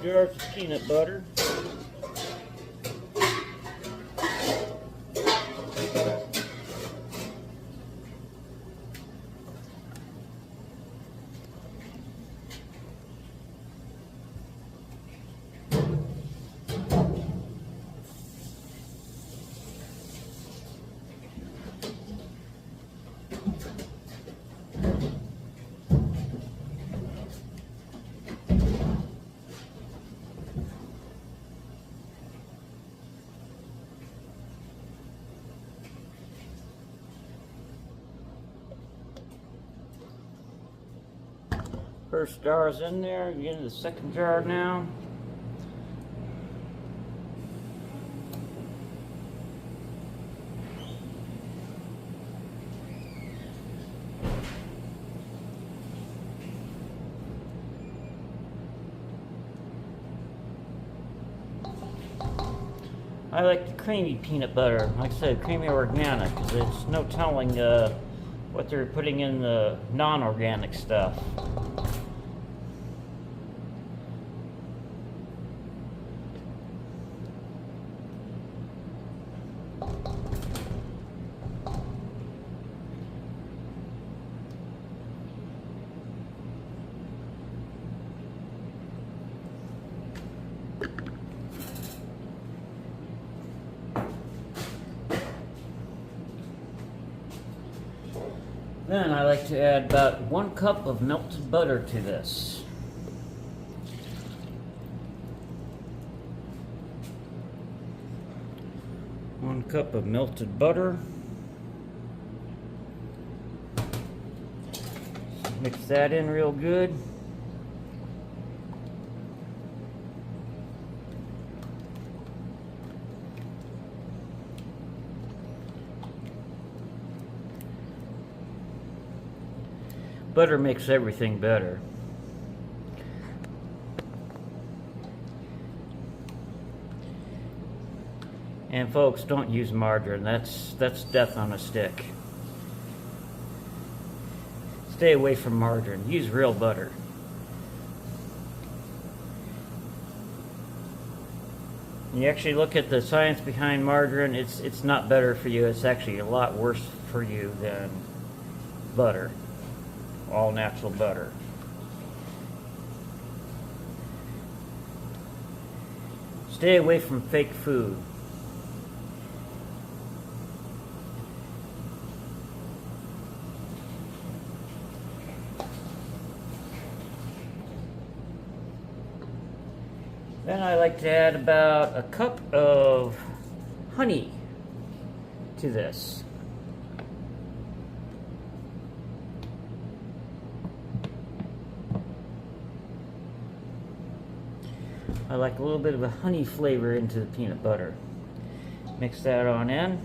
jars of peanut butter. First jar is in there. You get into the second jar now. I like the creamy peanut butter. Like I said, creamy organic, because there's no telling what they're putting in the non-organic stuff. Then I like to add about 1 cup of melted butter to this. One cup of melted butter. Mix that in real good. Butter makes everything better. And folks, don't use margarine. That's death on a stick. Stay away from margarine. Use real butter. You actually look at the science behind margarine, it's not better for you. It's actually a lot worse for you than butter. All natural butter. Stay away from fake food. Then I like to add about a cup of honey to this. I like a little bit of a honey flavor into the peanut butter. Mix that on in.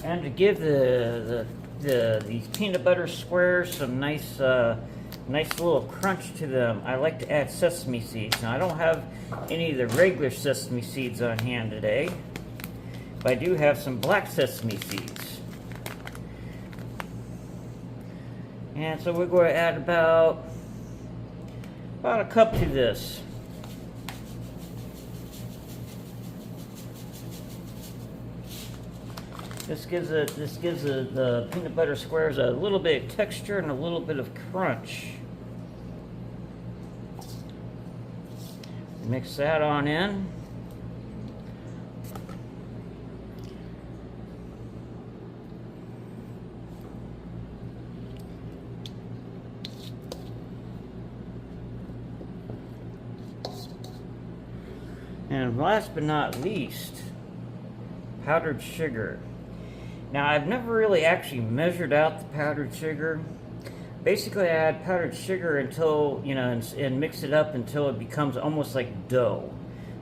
And to give these peanut butter squares some nice little crunch to them, I like to add sesame seeds. Now I don't have any of the regular sesame seeds on hand today, but I do have some black sesame seeds. And so we're going to add about a cup to this. This gives the peanut butter squares a little bit of texture and a little bit of crunch. Mix that on in. And last but not least, powdered sugar. Now, I've never really actually measured out the powdered sugar. Basically, I add powdered sugar until, and mix it up until it becomes almost like dough,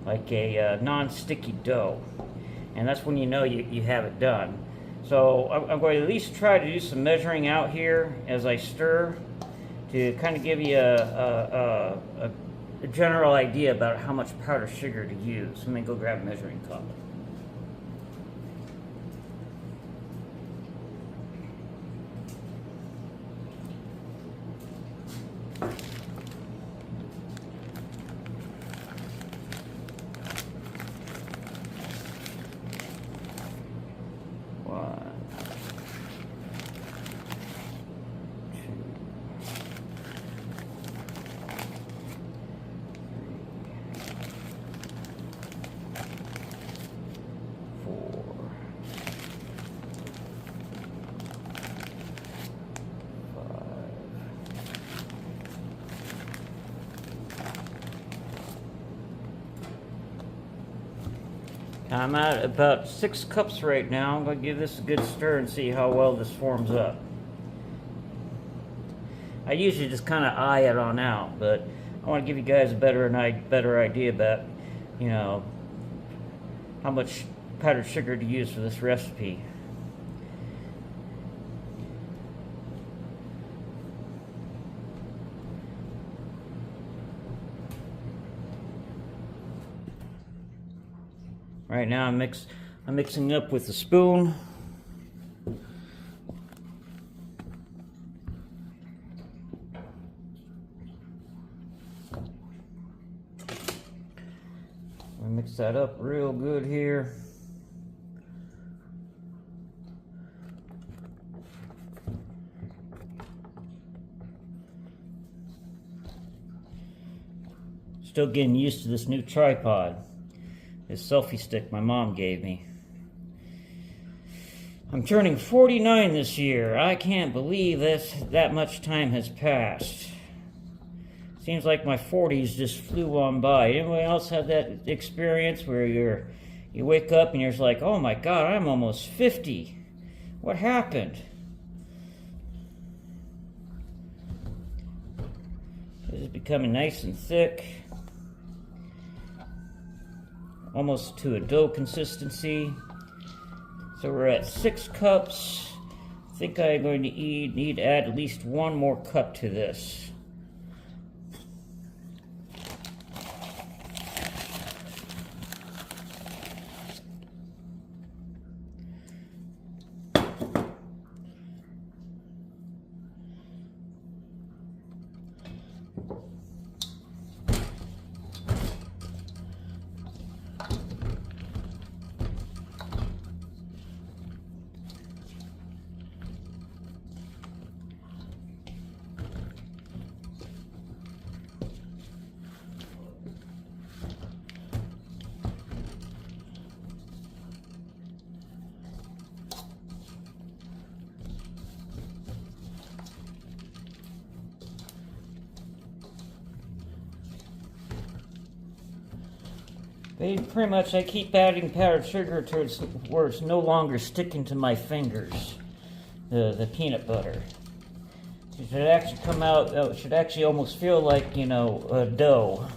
like a non-sticky dough. And that's when you know you have it done. So I'm going to at least try to do some measuring out here as I stir to kind of give you a general idea about how much powdered sugar to use. Let me go grab a measuring cup. I'm at about 6 cups right now. I'm going to give this a good stir and see how well this forms up. I usually just kind of eye it on out, but I want to give you guys a better idea about, you know, how much powdered sugar to use for this recipe. Right now I'm mixing up with a spoon. I mix that up real good here. Still getting used to this new tripod. This selfie stick my mom gave me. I'm turning 49 this year. I can't believe that much time has passed. Seems like my 40s just flew on by. Anyone else have that experience where you wake up and you're just like, oh my God, I'm almost 50. What happened? This is becoming nice and thick. Almost to a dough consistency. So we're at 6 cups. I think I'm going to need to add at least 1 more cup to this. Pretty much I keep adding powdered sugar towards where it's no longer sticking to my fingers, the peanut butter. It should actually come out, it should actually almost feel like, you know, a dough.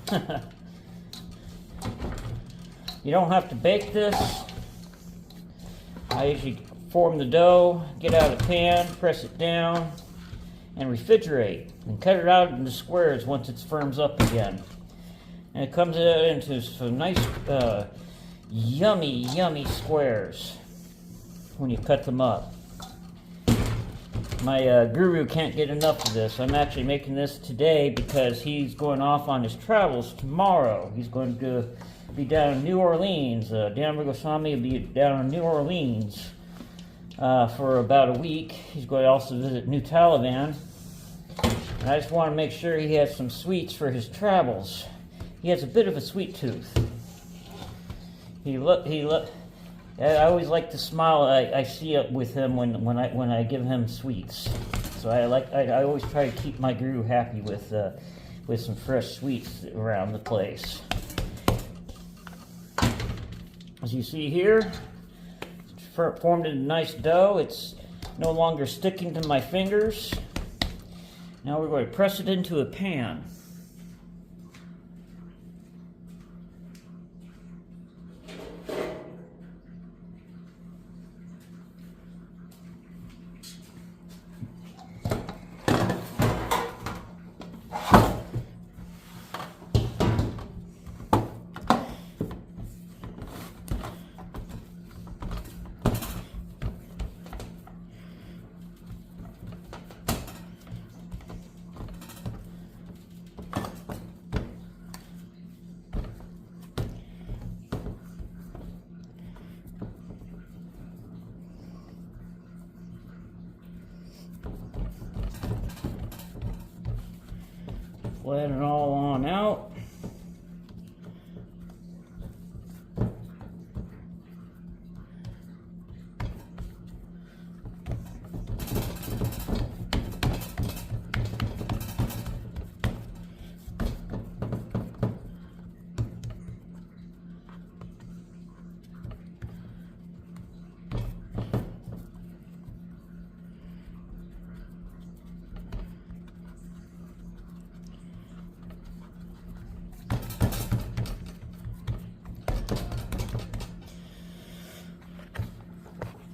You don't have to bake this. I usually form the dough, get out of the pan, press it down, and refrigerate, and cut it out into squares once it firms up again. And it comes into some nice, yummy squares when you cut them up. My guru can't get enough of this. I'm actually making this today because he's going off on his travels tomorrow. He's going to be down in New Orleans. Dan Goswami will be down in New Orleans for about a week. He's going to also visit New Taliban. And I just want to make sure he has some sweets for his travels. He has a bit of a sweet tooth. I always like to smile. I see it with him when I give him sweets. So I always try to keep my guru happy with some fresh sweets around the place. As you see here, it's formed a nice dough. It's no longer sticking to my fingers. Now we're going to press it into a pan. Flatten it all on out.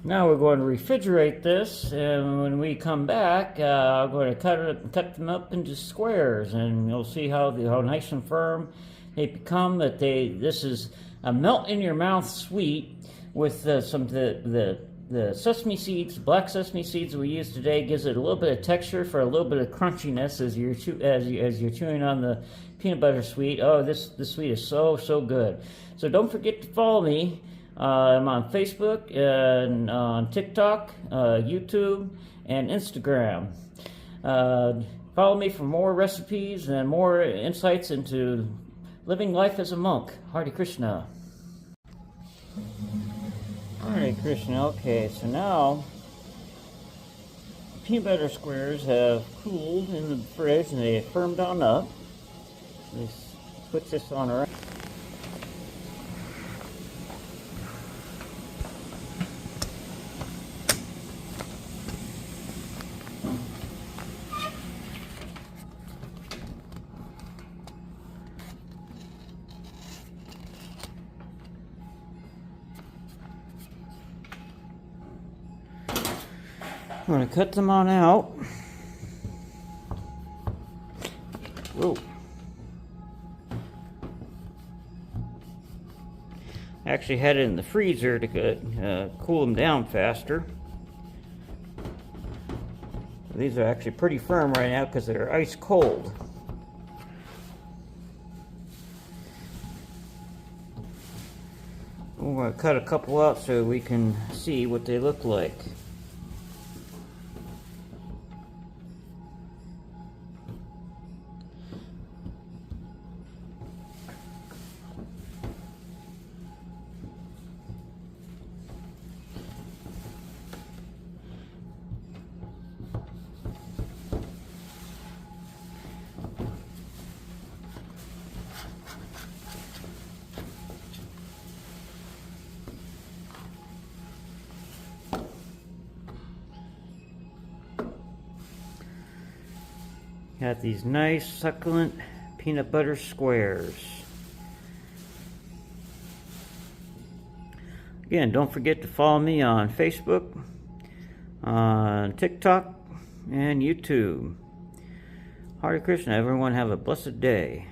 Now we're going to refrigerate this, and when we come back, I'm going to cut them up into squares, and you'll see how nice and firm they become. This is a melt in your mouth sweet with the sesame seeds, black sesame seeds we use today. Gives it a little bit of texture for a little bit of crunchiness as you're chewing on the peanut butter sweet. Oh, this sweet is so good. So don't forget to follow me. I'm on Facebook and on TikTok, YouTube, and Instagram. Follow me for more recipes and more insights into living life as a monk. Hare Krishna. Hare Krishna. Okay, so now the peanut butter squares have cooled in the fridge and they have firmed on up. Let's put this on around. I'm going to cut them on out. Whoa. I actually had it in the freezer to cool them down faster. These are actually pretty firm right now because they're ice cold. We're going to cut a couple out so we can see what they look like. Got these nice succulent peanut butter squares. Again, don't forget to follow me on Facebook, on TikTok, and YouTube. Hare Krishna, everyone have a blessed day.